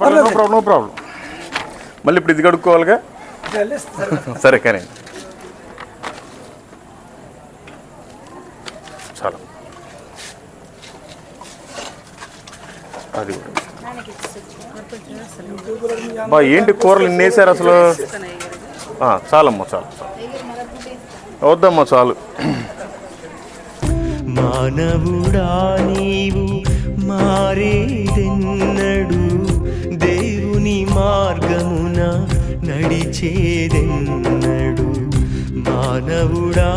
పర్లే no problem. మళ్ళీ ఇప్పుడు ఇది కడుక్కోవాలిగా. సరే కానీ చాలా అది బా ఏంటి కూరలు ఇన్ని వేసారు అసలు. చాలమ్మా చాలు వద్దమ్మా చాలు. మానవుడా నీవు మారేదెన్నడు, దేవుని మార్గమున నడిచేదెన్నడు. మానవుడా